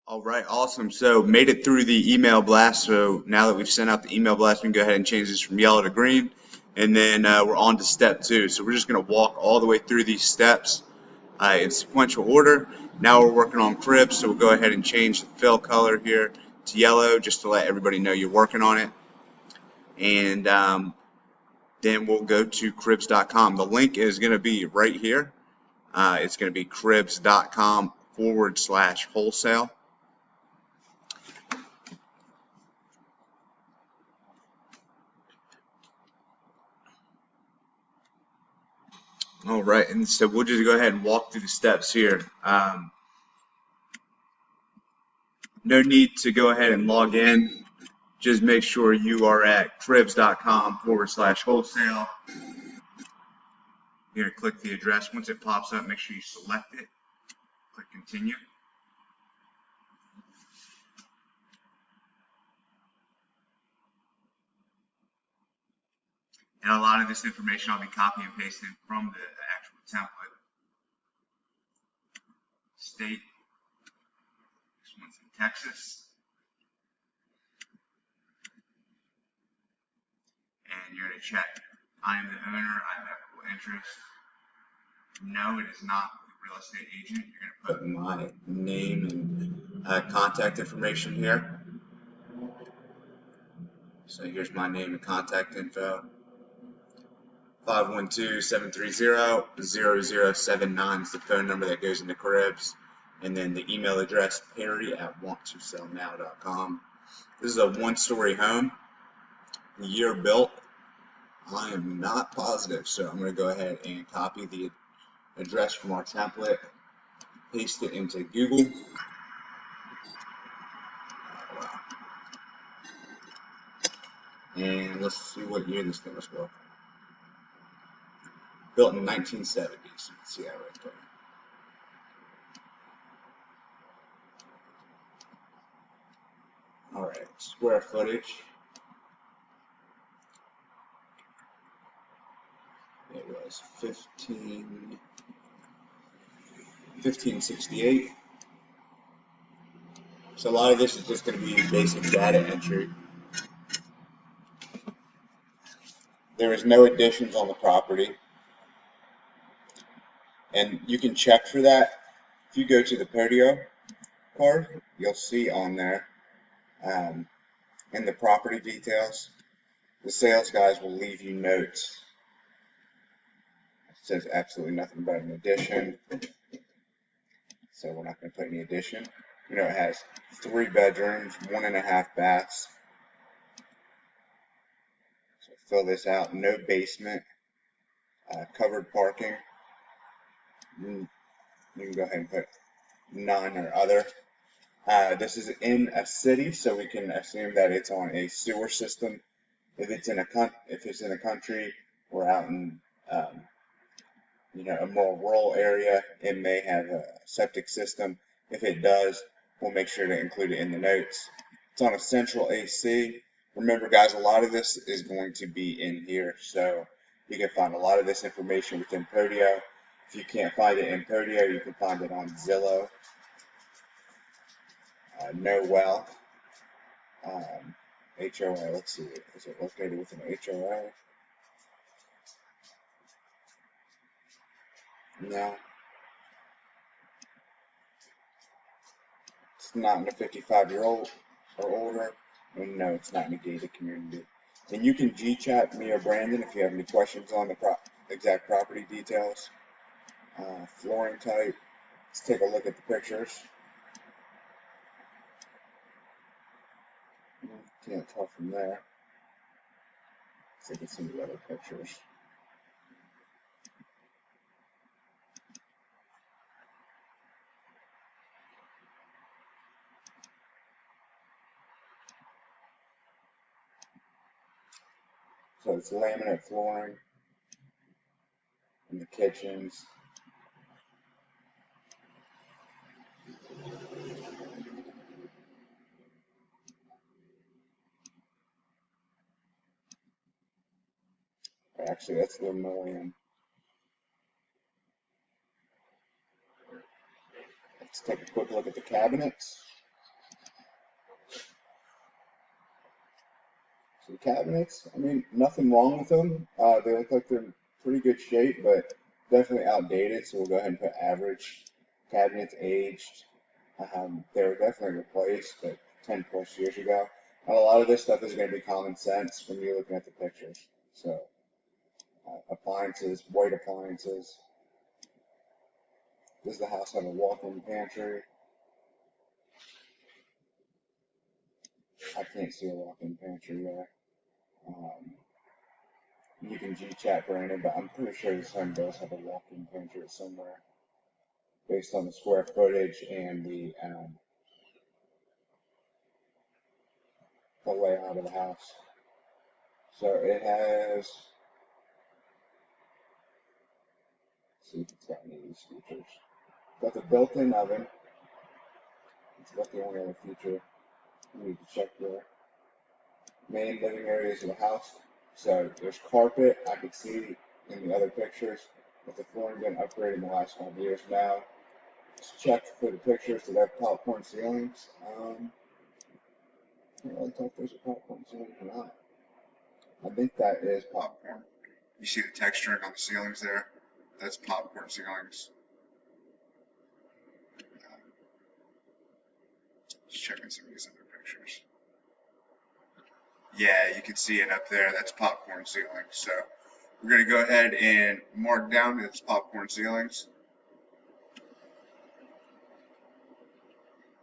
All right, awesome. So made it through the email blast. So now that we've sent out the email blast, we can go ahead and change this from yellow to green. And then we're on to step two. So we're just going to walk all the way through these steps in sequential order. Now we're working on Kribbz, so we'll go ahead and change the fill color here to yellow just to let everybody know you're working on it. And then we'll go to Kribbz.com. The link is going to be right here. It's going to be Kribbz.com/wholesale. All right, and so we'll just go ahead and walk through the steps here. No need to go ahead and log in. Just make sure you are at Kribbz.com/wholesale. You're going to click the address. Once it pops up, make sure you select it. Click continue. And a lot of this information I'll be copying and pasting from the actual template. State. This one's in Texas. And you're going to check, I am the owner, I have equitable interest. No, it is not the real estate agent. You're going to put my name and contact information here. So here's my name and contact info. 512-730-0079 is the phone number that goes into Kribbz. And then the email address, perry@wanttosellnow.com. This is a one-story home. The year built, I am not positive, so I'm going to go ahead and copy the address from our template, paste it into Google. And let's see what year this thing was built. Built in 1970, so you can see that right there. All right, square footage. It was 1568. So a lot of this is just going to be basic data entry. There is no additions on the property. And you can check for that. If you go to the Podio card, you'll see on there in the property details, the sales guys will leave you notes. It says absolutely nothing about an addition. So we're not going to put any addition. You know, it has 3 bedrooms, 1.5 baths. So fill this out. No basement, covered parking. You can go ahead and put none or other. This is in a city, so we can assume that it's on a sewer system. If it's in a country or out in a more rural area, it may have a septic system. If it does, we'll make sure to include it in the notes. It's on a central AC. Remember, guys, a lot of this is going to be in here, so you can find a lot of this information within Podio. If you can't find it in Podio, you can find it on Zillow. No well. HOA, let's see, is it located within HOA? No. It's not in a 55-year-old or older. And no, it's not in a gated community. And you can G-chat me or Brandon if you have any questions on the exact property details. Flooring type. Let's take a look at the pictures. Can't tell from there. So you can see the other pictures. So it's laminate flooring in the kitchens. Actually, that's the linoleum. Let's take a quick look at the cabinets. So the cabinets, I mean, nothing wrong with them. They look like they're in pretty good shape, but definitely outdated. So we'll go ahead and put average. Cabinets aged. They were definitely replaced, but 10 plus years ago. And a lot of this stuff is going to be common sense when you're looking at the pictures. So appliances, white appliances. Does the house have a walk-in pantry? I can't see a walk-in pantry there. You can G-chat Brandon, but I'm pretty sure this home does have a walk-in pantry somewhere based on the square footage and the layout of the house. So it has, let's see if it's got any of these features. Got the built-in oven. It's got the only other feature we need to check there. Main living areas of the house. So there's carpet. I could see in the other pictures that the flooring been upgraded in the last 5 years now. Let's check for the pictures that have popcorn ceilings. I can't really tell if there's a popcorn ceiling or not. I think that is popcorn. You see the texturing on the ceilings there? That's popcorn ceilings. Just checking some of these other pictures. Yeah, you can see it up there. That's popcorn ceilings. So we're going to go ahead and mark down its popcorn ceilings.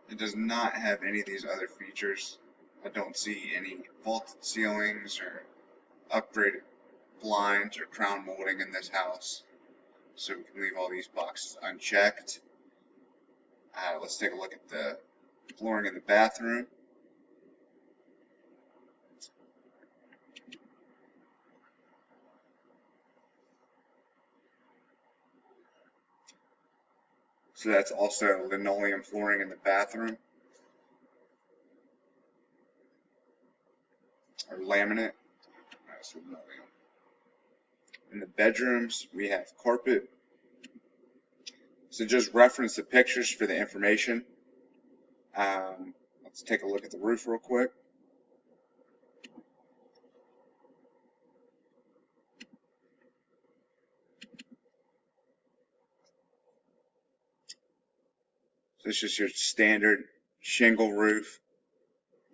It does not have any of these other features. I don't see any vaulted ceilings or upgraded blinds or crown molding in this house. So we can leave all these boxes unchecked. Let's take a look at the flooring in the bathroom. So that's also linoleum flooring in the bathroom, or laminate. That's linoleum. In the bedrooms, we have carpet. So just reference the pictures for the information. Let's take a look at the roof real quick. So it's just your standard shingle roof.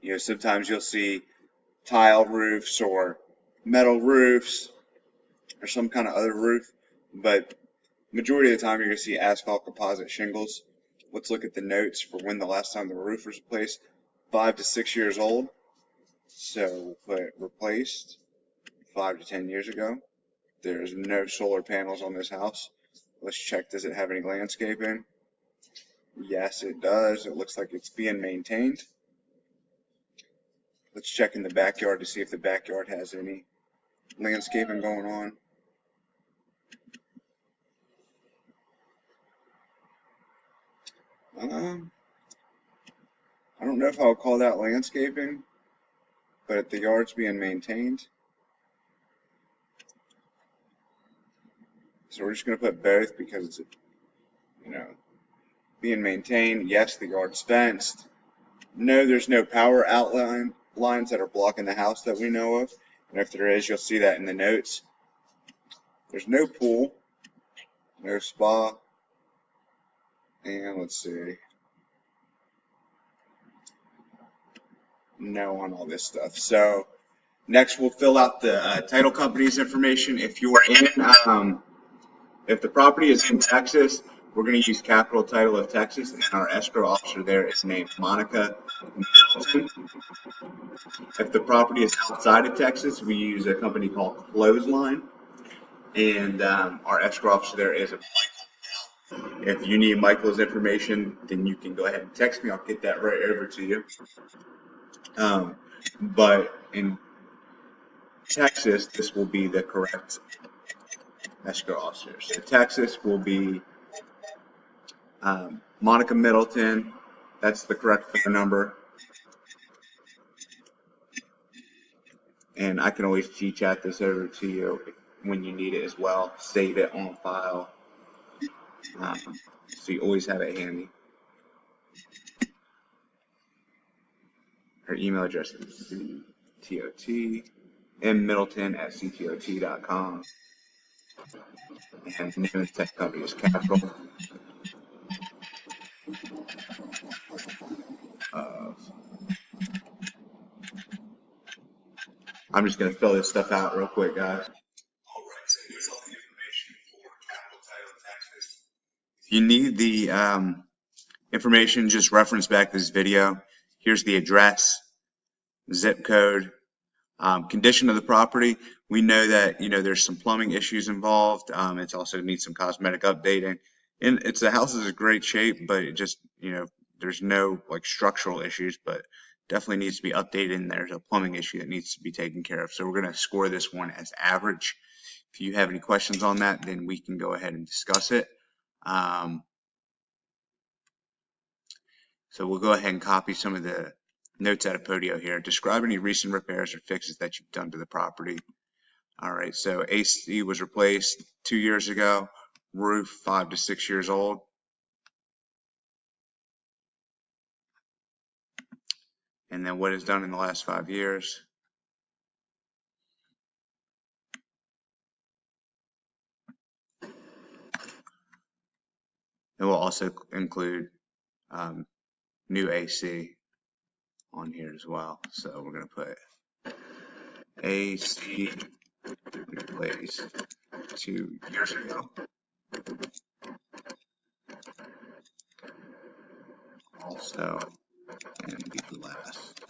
You know, sometimes you'll see tile roofs or metal roofs or some kind of other roof, but majority of the time you're going to see asphalt composite shingles. Let's look at the notes for when the last time the roof was replaced. 5 to 6 years old. So put replaced 5 to 10 years ago. There's no solar panels on this house. Let's check, does it have any landscaping? Yes, it does. It looks like it's being maintained. Let's check in the backyard to see if the backyard has any landscaping going on. I don't know if I would call that landscaping, but the yard's being maintained. So we're just going to put both because it's, being maintained. Yes, the yard's fenced. No, there's no power outline lines that are blocking the house that we know of. And if there is, you'll see that in the notes. There's no pool, no spa, and let's see. No on all this stuff. So next we'll fill out the title company's information. If the property is in Texas, we're going to use Capital Title of Texas, and our escrow officer there is named Monica Middleton. If the property is outside of Texas, we use a company called Clothesline, and our escrow officer there is a Michael. If you need Michael's information, then you can go ahead and text me. I'll get that right over to you. But in Texas, this will be the correct escrow officer. So Texas will be Monica Middleton. That's the correct phone number. And I can always G-chat this over to you when you need it as well. Save it on file. So you always have it handy. Her email address is TOT, M Middleton at ctot.com, and the name of the tech company is Capital. I'm just going to fill this stuff out real quick, guys. All right, so here's all the information for Capital Title Taxes. If you need the information, just reference back this video. Here's the address, zip code, condition of the property. We know that there's some plumbing issues involved. It also needs some cosmetic updating, and the house is in great shape, but it just there's no like structural issues, but definitely needs to be updated, and there's a plumbing issue that needs to be taken care of. So we're going to score this one as average. If you have any questions on that, then we can go ahead and discuss it. So we'll go ahead and copy some of the notes out of Podio here. Describe any recent repairs or fixes that you've done to the property. All right, so AC was replaced 2 years ago, roof 5 to 6 years old. And then what is done in the last 5 years. It will also include new AC on here as well. So we're going to put AC replaced 2 years ago. Also in the last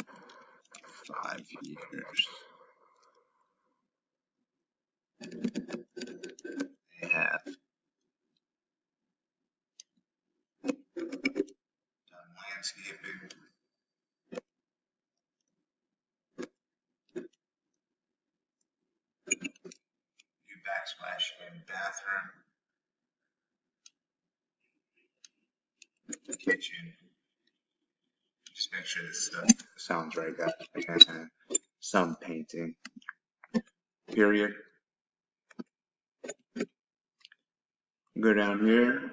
5 years. They have done landscaping, new backsplash in the bathroom, the kitchen. Just make sure this stuff sounds right, guys. And some painting. Period. Go down here.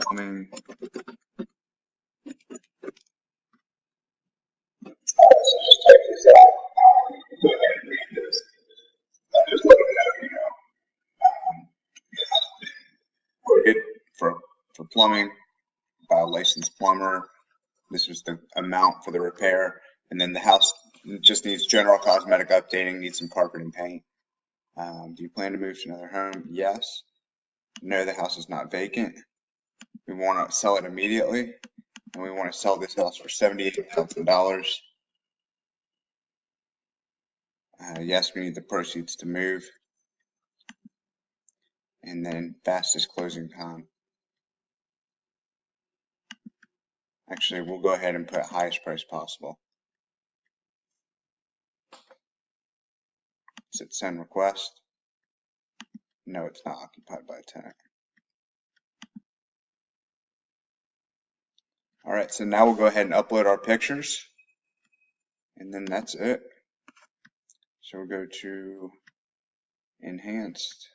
Plumbing. Just check this out. Go ahead and read this. Just let me know, quoted for plumbing by a licensed plumber. This was the amount for the repair, and then the house just needs general cosmetic updating, needs some carpet and paint. Do you plan to move to another home? Yes. No, the house is not vacant. We want to sell it immediately, and we want to sell this house for $78,000. Yes, we need the proceeds to move. And then fastest closing time. Actually, we'll go ahead and put highest price possible. Is it send request? No, it's not occupied by a tenant. All right, so now we'll go ahead and upload our pictures, and then that's it. So we'll go to enhanced.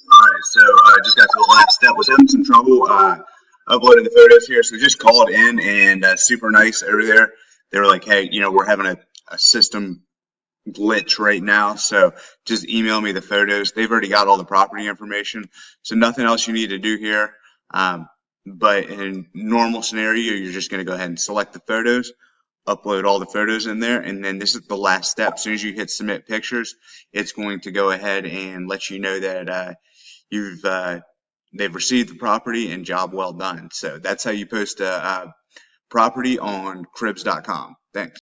Alright, so I just got to the last step. Was having some trouble uploading the photos here, so just called in, and super nice over there. They were like, hey, we're having a system glitch right now, so just email me the photos. They've already got all the property information, so nothing else you need to do here. But in normal scenario, you're just going to go ahead and select the photos, upload all the photos in there, and then this is the last step. As soon as you hit submit pictures, it's going to go ahead and let you know that they've received the property and job well done. So that's how you post a property on Kribbz.com. Thanks.